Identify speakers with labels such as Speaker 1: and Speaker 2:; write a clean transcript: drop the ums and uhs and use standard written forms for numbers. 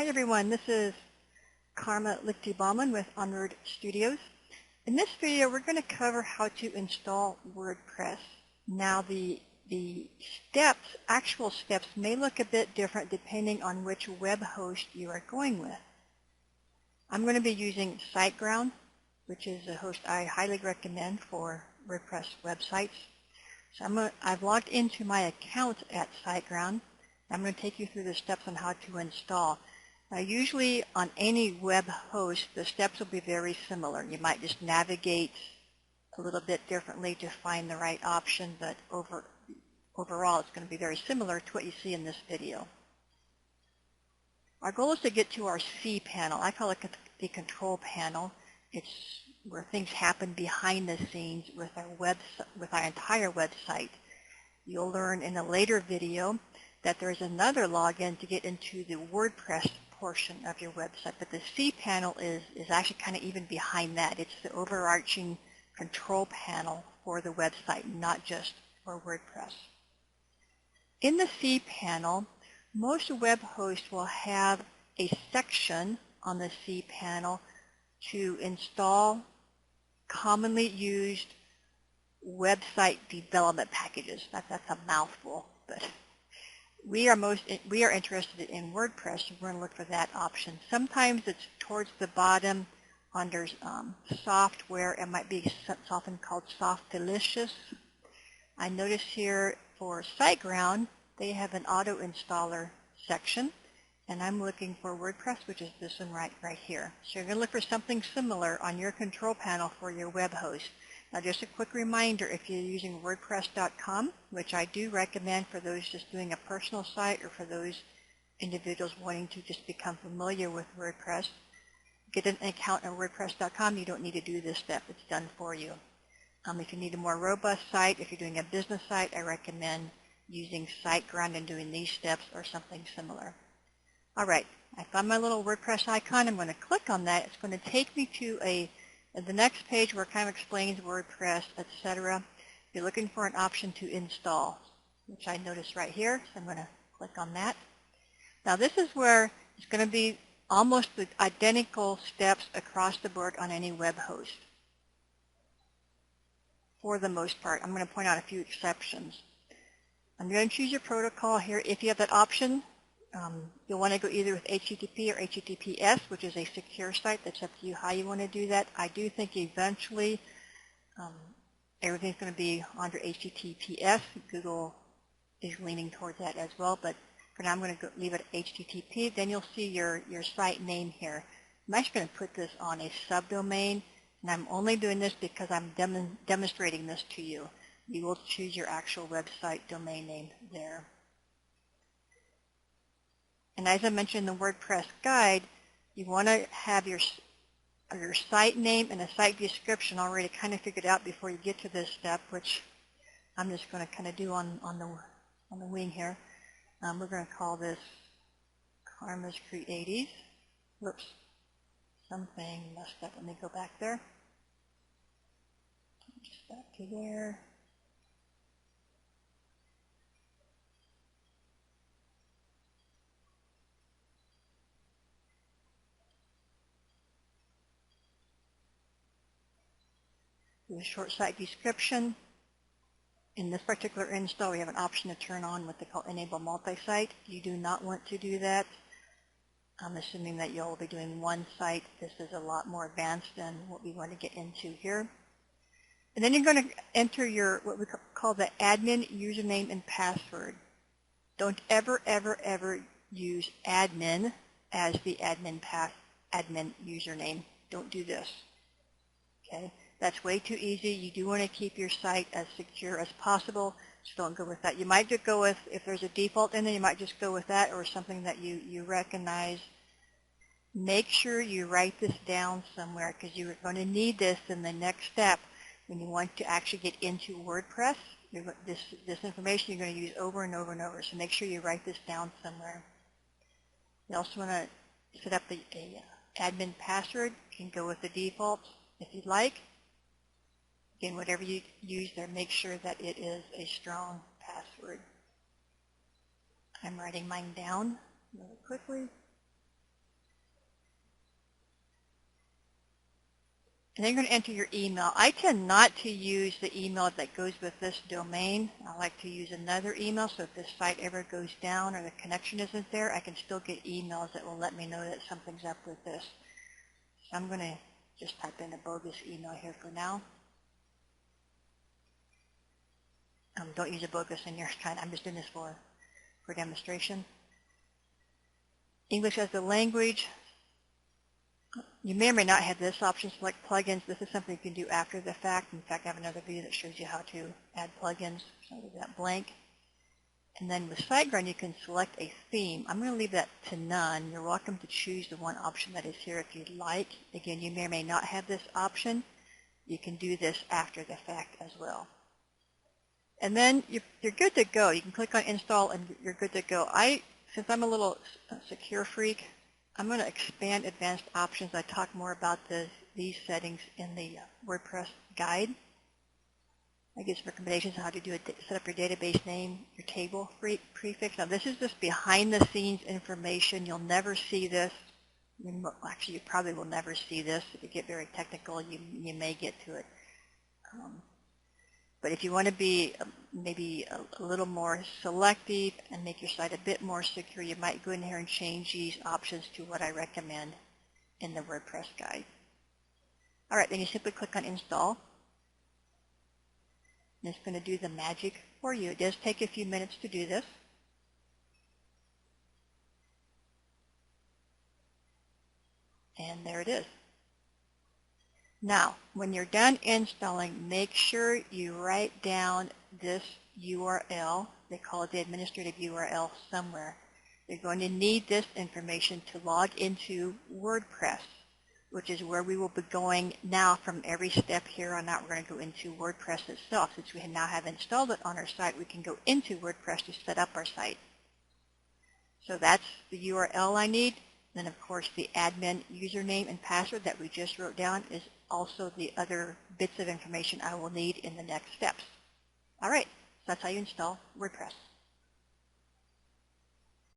Speaker 1: Hi everyone, this is Karma Lichty-Baumann with Onward Studios. In this video we're going to cover how to install WordPress. Now the actual steps may look a bit different depending on which web host you are going with. I'm going to be using SiteGround, which is a host I highly recommend for WordPress websites. So I've logged into my account at SiteGround. I'm going to take you through the steps on how to install. Now, usually on any web host, the steps will be very similar. You might just navigate a little bit differently to find the right option, but overall it's going to be very similar to what you see in this video. Our goal is to get to our C panel. I call it the control panel. It's where things happen behind the scenes with our entire website. You'll learn in a later video that there's another login to get into the WordPress portion of your website, but the C panel is actually kind of even behind that. It's the overarching control panel for the website, not just for WordPress. In the C panel, most web hosts will have a section on the C panel to install commonly used website development packages. That's a mouthful, but we are interested in WordPress, so we're going to look for that option. Sometimes it's towards the bottom under software. It might be often called Softalicious. I notice here for SiteGround, they have an auto installer section, and I'm looking for WordPress, which is this one right here. So you're going to look for something similar on your control panel for your web host. Now, just a quick reminder, if you're using WordPress.com, which I do recommend for those just doing a personal site or for those individuals wanting to just become familiar with WordPress, get an account on WordPress.com. You don't need to do this step. It's done for you. If you need a more robust site, if you're doing a business site, I recommend using SiteGround and doing these steps or something similar. All right, I found my little WordPress icon. I'm going to click on that. It's going to take me to the next page where it kind of explains WordPress, etc. You're looking for an option to install, which I notice right here, so I'm going to click on that. Now this is where it's going to be almost the identical steps across the board on any web host. For the most part, I'm going to point out a few exceptions. I'm going to choose your protocol here. If you have that option, you'll want to go either with HTTP or HTTPS, which is a secure site. That's up to you how you want to do that. I do think eventually everything's going to be under HTTPS. Google is leaning towards that as well, but for now I'm going to leave it at HTTP. Then you'll see your site name here. I'm actually going to put this on a subdomain, and I'm only doing this because I'm demonstrating this to you. You will choose your actual website domain name there. And as I mentioned in the WordPress guide, you want to have your site name and a site description already kind of figured out before you get to this step, which I'm just going to kind of do on the wing here. We're going to call this Karma's Creaties. Whoops, something messed up. Let me go back there. Just back to there. Do a short site description. In this particular install, we have an option to turn on what they call Enable Multi-Site. You do not want to do that. I'm assuming that you'll be doing one site. This is a lot more advanced than what we want to get into here. And then you're going to enter your what we call the admin username and password. Don't ever, ever, ever use admin as the admin username. Don't do this. Okay? That's way too easy. You do want to keep your site as secure as possible, so don't go with that. You might just go with, if there's a default in there, you might just go with that or something that you recognize. Make sure you write this down somewhere because you're going to need this in the next step when you want to actually get into WordPress. This information you're going to use over and over and over, so make sure you write this down somewhere. You also want to set up the admin password. You can go with the default if you'd like. Again, whatever you use there, make sure that it is a strong password. I'm writing mine down really quickly. And then you're going to enter your email. I tend not to use the email that goes with this domain. I like to use another email, so if this site ever goes down or the connection isn't there, I can still get emails that will let me know that something's up with this. So I'm going to just type in a bogus email here for now. Don't use a bogus in your kind. I'm just doing this for demonstration. English as the language. You may or may not have this option, select plugins. This is something you can do after the fact. In fact, I have another video that shows you how to add plugins. So I'll leave that blank. And then with SiteGround, you can select a theme. I'm going to leave that to none. You're welcome to choose the one option that is here if you'd like. Again, you may or may not have this option. You can do this after the fact as well. And then you're good to go. You can click on install and you're good to go. Since I'm a little secure freak, I'm going to expand advanced options. I talk more about these settings in the WordPress guide. I give some recommendations on how to set up your database name, your table prefix. Now this is just behind the scenes information. You'll never see this. Actually, you probably will never see this. If you get very technical, you may get to it. But if you want to be maybe a little more selective and make your site a bit more secure, you might go in here and change these options to what I recommend in the WordPress guide. All right, then you simply click on install. And it's going to do the magic for you. It does take a few minutes to do this. And there it is. Now, when you're done installing, make sure you write down this URL. They call it the administrative URL somewhere. You're going to need this information to log into WordPress, which is where we will be going now from every step here on out. We're going to go into WordPress itself. Since we now have installed it on our site, we can go into WordPress to set up our site. So that's the URL I need. Then, of course, the admin username and password that we just wrote down is also the other bits of information I will need in the next steps. All right, so that's how you install WordPress.